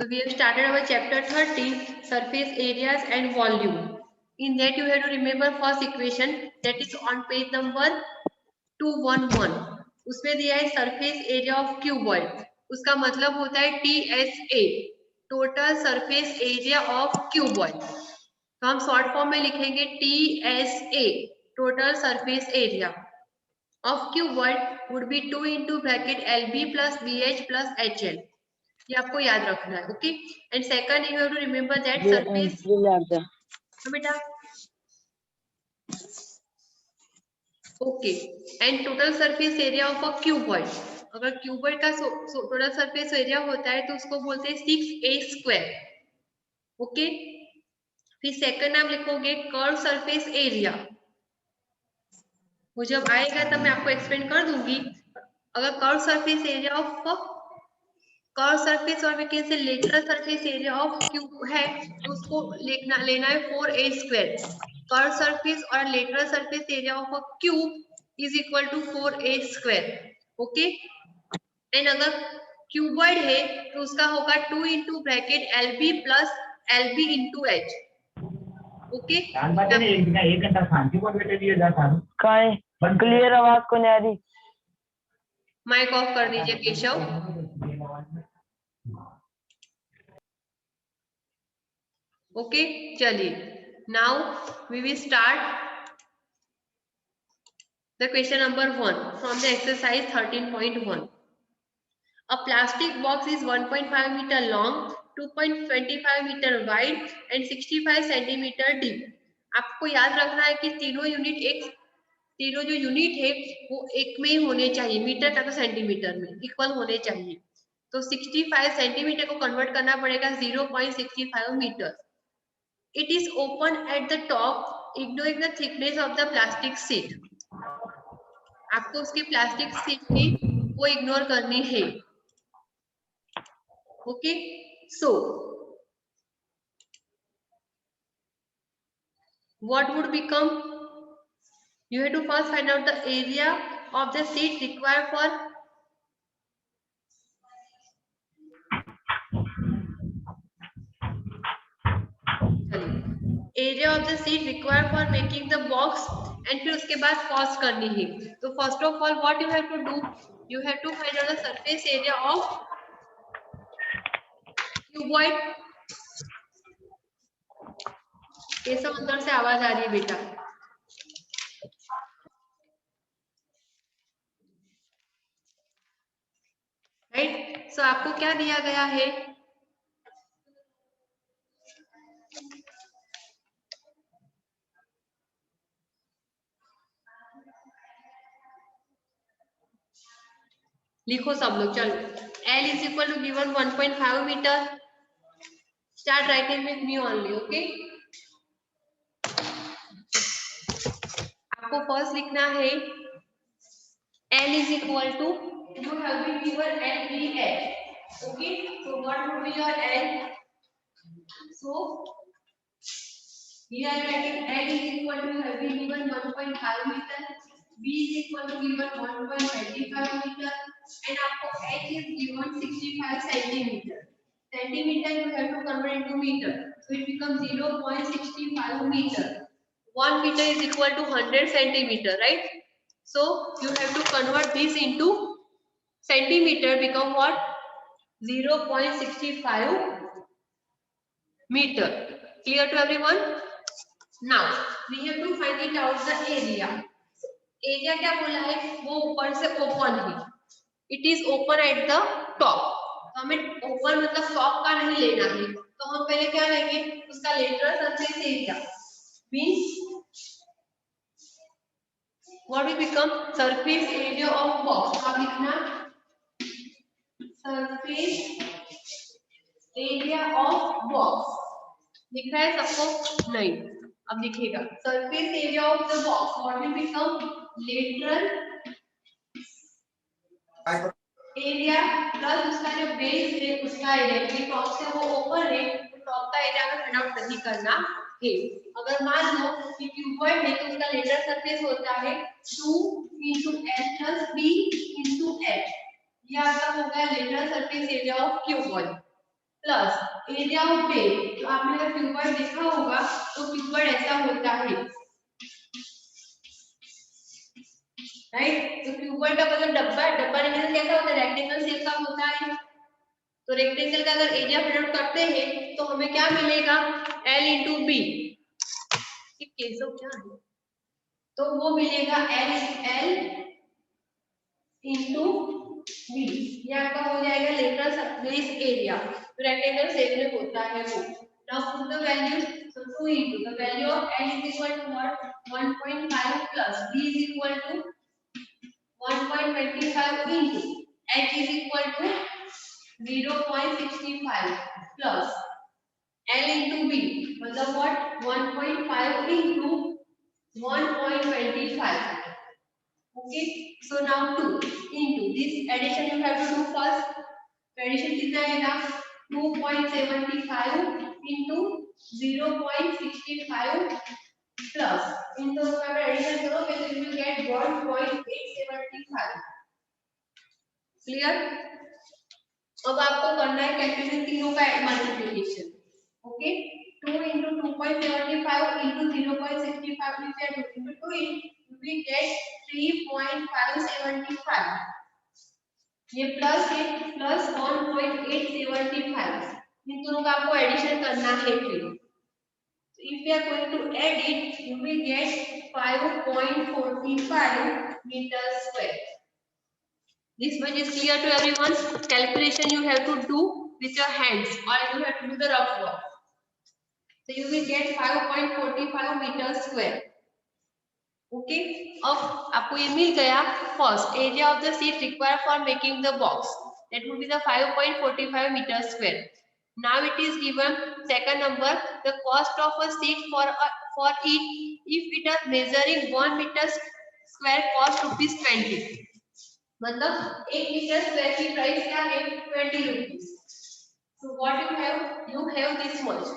So we have started our chapter 30, surface areas and volume. In that you have to remember first equation, that is on page number 211. उसमें दिया है surface area of cuboid. उसका मतलब होता है TSA, total surface area of cuboid. तो हम short form में लिखेंगे TSA, total surface area of cuboid would be 2 into bracket LB plus BH plus HL. ये आपको याद रखना है. Okay. And second you have to remember that surface. बेटा okay. And total surface area of a cuboid, अगर cuboid का total surface area होता है तो उसको बोलते हैं 6a². ओके. फिर सेकंड नाम लिखोगे कर्व सरफेस एरिया. वो जब आएगा तब मैं आपको एक्सप्लेन कर दूंगी. अगर curve surface area of curve surface और वैसे lateral surface area of cube है तो उसको लेना है 4a². कर्व सरफेस और lateral surface area of a cube is equal to 4a². Okay. And अगर क्यूबॉइड है तो उसका होगा 2 into bracket LB plus LB into H. Okay. एक घंटा शांति को बैठे दिए जाता है. क्लियर आवाज को नहीं आ रही. माइक ऑफ कर दीजिए केशव. ओके. चलिए now we will start the question number 1 from the exercise 13.1. A plastic box is 1.5 meter long, 2.25 meter wide and 65 centimeter deep. आपको याद रखना है कि तीनों जो यूनिट है वो एक में ही होने चाहिए, मीटर का तो सेंटीमीटर में इक्वल होने चाहिए. तो 65 सेंटीमीटर को कन्वर्ट करना पड़ेगा 0.65 metre. It is open at the top, ignoring the thickness of the plastic sheet. आपको उसकी प्लास्टिक शीट की वो इग्नोर करनी है. Okay. So what would become? You have to first find out the area of the sheet required for area of the sheet required for making the box and फिर उसके बाद cost करनी है. तो first of all what you have to do, you have to find out the surface area of cuboid. ये सब अंदर से आवाज आ रही है बेटा. राइट. सो आपको क्या दिया गया है, लिखो सब लोग. चलो. L is equal to given 1.5 meter. Start writing with me only. Okay. आपको फर्स्ट लिखना है L is equal to, you have been given LBH. Okay. So what would be your L? So here writing L is equal to, you have been given 1.5 meter. B is equal to given 1.25 meter. And आपको H is given 65 centimeter. Centimeter you have to convert into meter. So it becomes 0.65 meter. 1 meter is equal to 100 centimeter, right? So you have to convert this into centimeter, become what? 0.65 meter. Clear to everyone? Now we have to find it out the area. Area क्या बोला है, वो ऊपर से open है. It is open at the top. हमें open मतलब top का नहीं लेना है. तो हम पहले क्या लेंगे, उसका lateral surface area means what will become surface area of box. आप लिखना surface area of box. लिख रहा है सबको? नहीं. अब लिखेगा surface area of the box. What will become lateral area plus उसका जो बेस है उसका एरिया. टॉप से वो ओपन है तो टॉप का एरिया में फाइंड आउट नहीं करना है. अगर मान लो कि क्यूबॉइड है तो उसका लेटरल सरफेस होता है 2 into L plus B into H. ये आपका हो गया lateral surface area of cuboid. Plus area of bed. तो आपने अगर क्यूबॉइड देखा होगा तो क्यूबॉइड ऐसा होता है, राइट। तो क्यूबॉइड का मतलब डब्बा, डब्बा नहीं कैसा होता है, रेक्टेंगल शेप का होता है। तो रेक्टेंगल का अगर एरिया फाइंड आउट करते हैं तो हमें क्या मिलेगा, L इंटू बी। केसो क्या है, तो वो मिलेगा L इंटू बी। ये आपका हो जाएगा लेटरल सरफेस एरिया, तो रेक्टेंगल शेप में होता है वो। Now put the value, so 2 into the value of L is equal to what, 1.5 plus B is equal to 1.25 into H is equal to 0.65 plus L into B, मतलब what, 1.5 into 1.25. Okay, so now 2 into this addition you have to do first. Addition कितना आएगा, 2.75 into 0.65 plus इन दोनों का addition करोगे तो you will get 1.875. Clear. अब आपको करना है कैलकुलेशन तीनों का multiplication. Okay, 2 into 2.75 into 0.65 into 2 we get 3.575, ये प्लस है, प्लस 1.875, इन दोनों का आपको एडिशन करना है। फिर if you are going to add it you will get 5.45 meters square. This much is clear to everyone. Calculation you have to do with your hands or you have to do the rough work. So you will get 5.45 meters square. Okay, अब आपको ये मिल गया first area of the sheet required for making the box, that would be the 5.45 meter square. Now it is given second number, the cost of a sheet for it if it are measuring 1 meter square cost ₹20. मतलब 1 meter square की price क्या है, 20 rupees. So what you have this much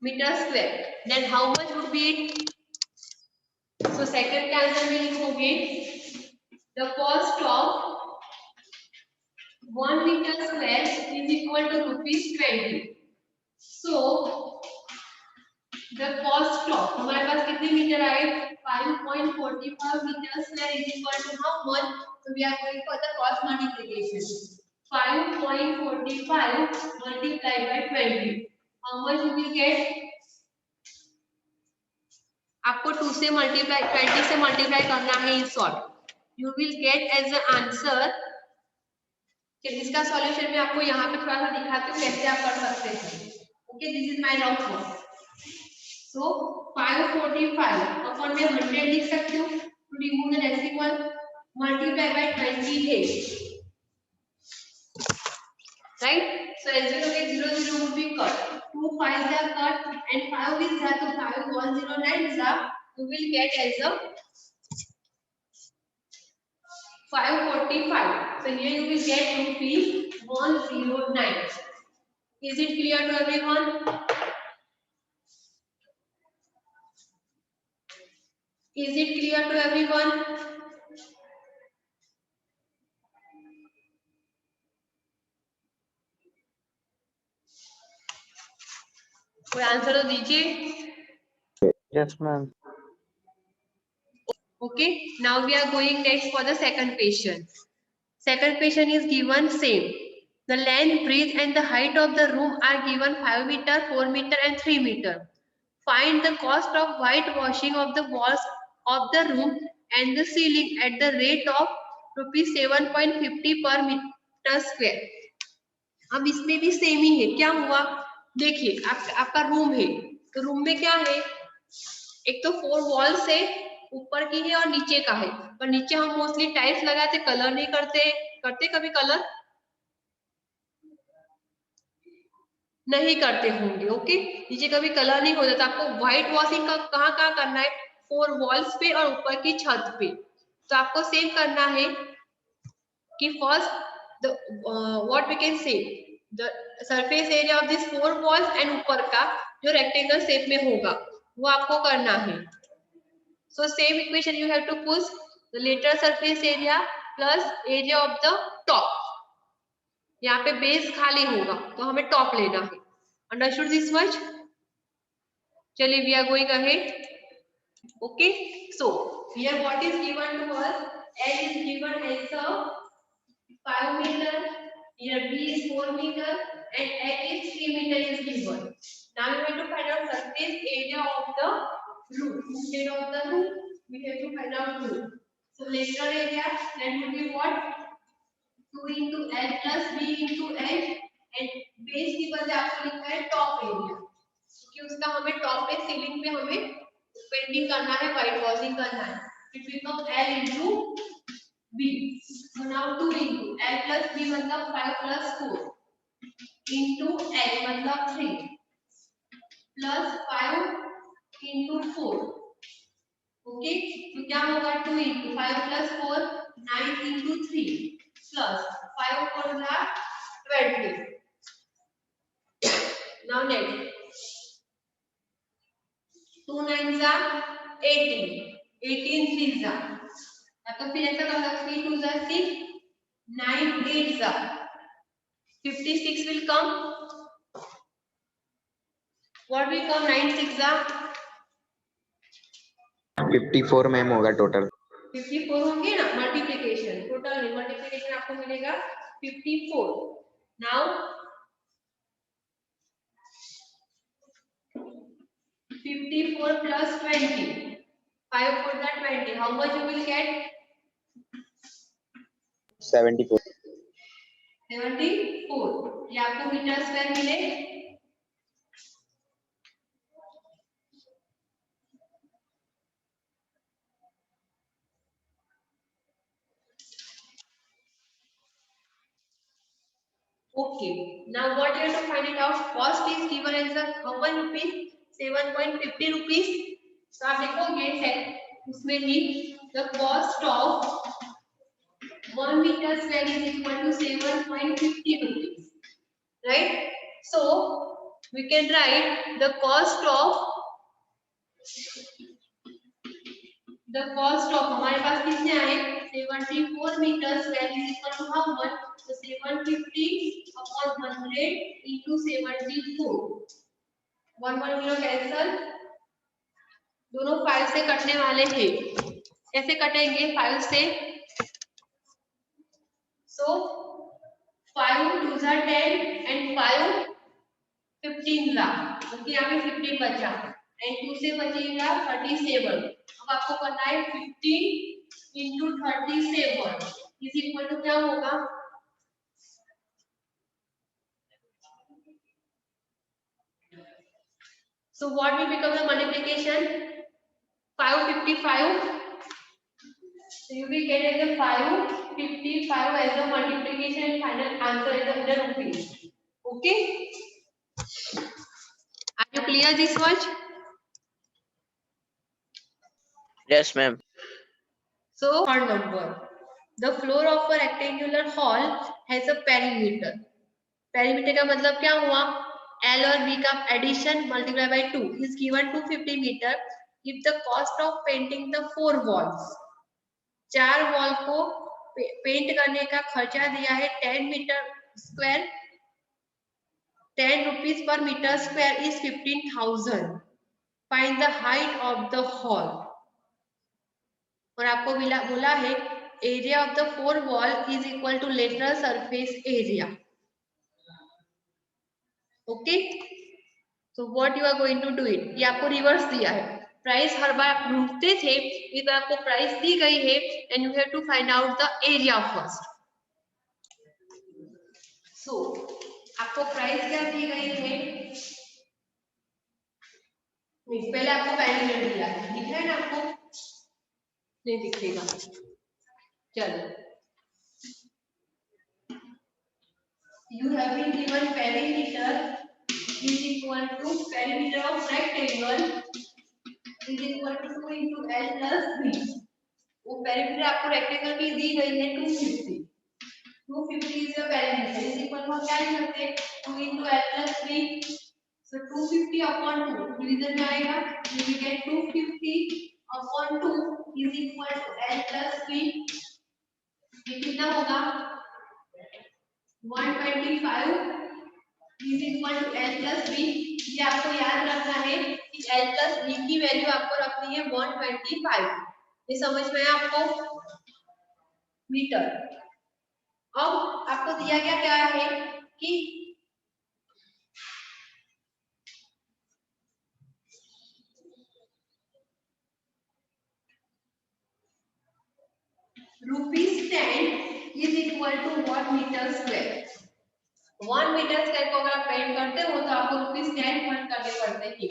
meter square, then how much would be it? So second का answer में लिखोगे the cost of 1 meter square is equal to ₹20. So the cost of, हमारे पास कितने metre आए, 5.45 meter square is equal to how much? So we are going for the cost multiplication. 5.45 multiplied by 20. How much you will get? आपको 2 से multiply 20 से multiply करना है in short, you will get as a answer. इसका solution मैं आपको यहाँ पे थोड़ा सा दिखाती हूँ कैसे आप कर सकते हैं। Okay, this is my rough work. So 545 अपन में 100 लिख सकती हूँ, to remove the decimal multiply by 20 है, राइट। सो एज यू लोग 0 0 would be cut, 2 5s are cut and 5 is there, so 5 109 is up, you will get as a 545. So here you will get rupees 109. Is it clear to everyone? Is it clear to everyone? कोई answer तो दीजिए। Yes, ma'am. Okay, now we are going next for the second question. Second question is given same. The length, breadth and the height of the room are given 5 meter, 4 meter and 3 meter. Find the cost of whitewashing of the walls of the room and the ceiling at the rate of ₹7.50 per meter square. अब इसमें भी same ही है, क्या हुआ देखिए, आपका room है, तो रूम में क्या है, एक तो 4 वॉल्स है, ऊपर की है और नीचे का है, पर नीचे हम मोस्टली टाइल्स लगाते, कलर नहीं करते कभी कलर नहीं करते होंगे। ओके, नीचे कभी कलर नहीं होता, तो आपको व्हाइट वॉशिंग का कहाँ करना है, 4 वॉल्स पे और ऊपर की छत पे। तो आपको सेम करना है कि first what we can say the surface area of this 4 walls and ऊपर का जो रेक्टेंगल शेप में होगा वो आपको करना है। So same equation you have to put the lateral surface area plus area of the top. यहाँ पे बेस खाली होगा तो हमें टॉप लेना है। Understood this much? चलिए we are going ahead. Okay, so here what is given to us? L is given as a 5 meter, here B is 4 meter and H is 3 meter is given. Now we have to find out surface area of the roof. Instead of the roof, we have to find out roof. So lateral area that will be what? 2 into L plus B into H and base की वजह आपको लिखा है top area, क्योंकि उसका हमें top पे ceiling पे हमें पेंटिंग करना है, व्हाइट वॉशिंग करना है। It become L into B. So now 2 into L plus B मतलब 5 plus 4 into L मतलब 3 plus 5 into 4. ओके, तो क्या होगा? 2 into 5 plus 4 9 into 3 plus 5 4 20. Now next 2 9 18, 18 3 या तो फिर ऐसा कर सकते हैं 2 6, 9 8 56 will come. What will come? 9 6 54 ma'am होगा टोटल। 54 होंगे ना, मल्टीप्लिकेशन टोटल नहीं, मल्टीप्लिकेशन आपको मिलेगा 54। Now 54 plus 20, 5 4 20, how much you will get? 74। 74, ये आपको मीटर स्क्वायर मिले। Okay, now what you have to find it out? Cost is given as a how much rupees? 7.50 rupees. तो आप लिखोगे है उसमें ही the cost of 1 meter square is equal to 7.50 rupees, right? So we can write the cost of हमारे पास कितने आए? 74 meter square is equal to how much? तो 750 upon 100 into 74, 1 1 0 cancel, दोनों 5 से कटने वाले हैं। कैसे कटेंगे 5 से? So 5 2 10 and 5 15 ओके, यहाँ पे 15 बचा एंड 2 से बचेगा 37। अब आपको करना है 15 into 37 इज इक्वल टू क्या होगा? So what will become the multiplication? 555. So you will get as a 555 as a multiplication and final answer is the rupees. Okay? Are you clear this much? Yes, ma'am. So third number, the floor of a rectangular hall has a perimeter. Perimeter का मतलब क्या हुआ? L और B का addition multiplied by 2 is given to 50 meter. If the cost of painting the 4 walls, 4 wall को paint करने का खर्चा दिया है 10 metre square, 10 rupees per meter square is 15,000. Find the height of the hall. और आपको बोला है area of the 4 wall is equal to lateral surface area. Okay, so what you are going to do it, ये आपको reverse दिया है। Price हर बार आप ढूंढते थे, इस बार आपको प्राइस दी गई है and you have to find out the area first. So आपको प्राइस क्या दी गई है? पहले आपको पैरामीटर दिया है, दिख रहा है ना आपको? नहीं दिखेगा, चलो। You have been given perimeter is equal to perimeter of rectangle is equal to 2 into L plus B. वो perimeter आपको rectangle की दी गई है 250. 250 is the perimeter is equal to क्या लिख सकते हैं? 2 into L plus B. So 250 upon 2 division में आएगा, you will get 250 upon 2 is equal to L plus B. ये कितना होगा? 125 is equal to L plus B। ये आपको याद रखना है कि L plus B की वैल्यू आपको रखनी है 125। ये समझ में है आपको? मीटर। अब आपको दिया गया क्या है कि ₹10 is equal to what meter square। 1 meter square को अगर आप पेंट करते हो तो आपको ₹10 खर्च करने पड़ते हैं।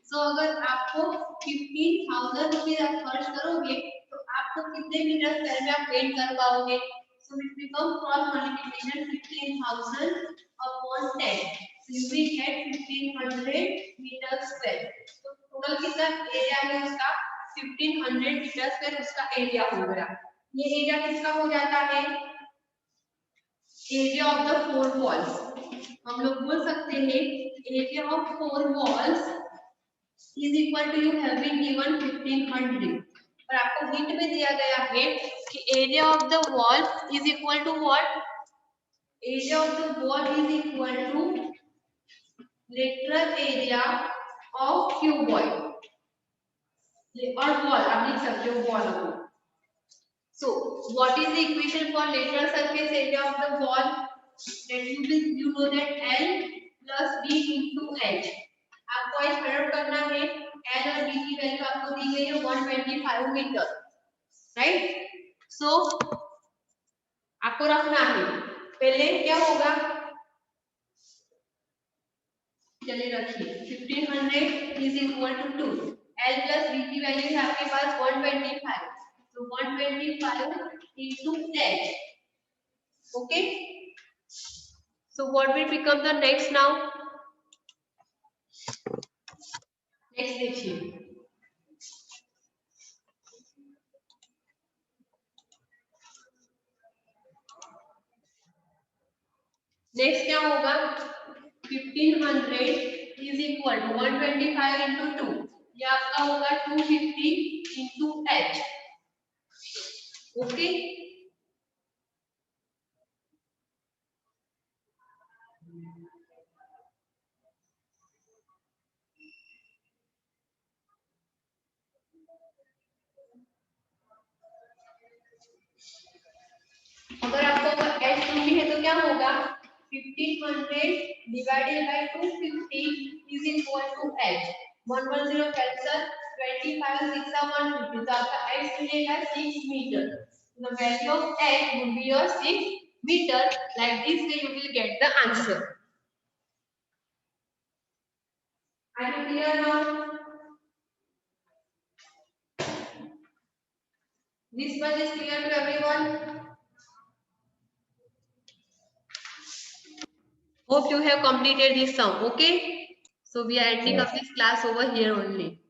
सो अगर आपको 15,000 रुपीज आप खर्च करोगे तो आपको कितने मीटर स्क्वायर में आप पेंट कर पाओगे? So it become cross multiplication 15,000 upon 10, so you will get 1500 meter square. तो टोटल कितना एरिया है उसका? 1500 मीटर स्क्वायर उसका एरिया हो गया। ये एरिया किसका हो जाता है? Area of the 4 walls. हम लोग बोल सकते हैं area of 4 walls is equal to, you have been given 1500 और आपको हिंट में दिया गया है कि area of the wall is equal to what? Area of the wall is equal to lateral area of cuboid और वॉल आप लिख सकते हो वॉल को। So, what is the equation for lateral surface area of the wall? That you know that L plus B into H। आपको H find करना है। L और B की वैल्यू आपको दी गई है 125 मीटर, राइट? सो आपको रखना है। पहले क्या होगा? चलिए रखिए 1500 is equal to 2। L plus B की वैल्यू है आपके पास 125। So 125 into 10. Okay. So what will become the next now? Next देखिए। Next क्या होगा? 1500 is equal to 125 into 2। ये आपका होगा 250 into H। Okay. अगर आपको H ढूंढनी है तो क्या होगा? 1500 divided by 250 is equal to H। 110 cancel, 25 6 are 150, तो आपका H मिलेगा 6 metre. The value of H would be your 6 meter। Like this way you will get the answer। Are you clear now? This one is clear to everyone? Hope you have completed this sum. Okay, so we are ending up this class over here only.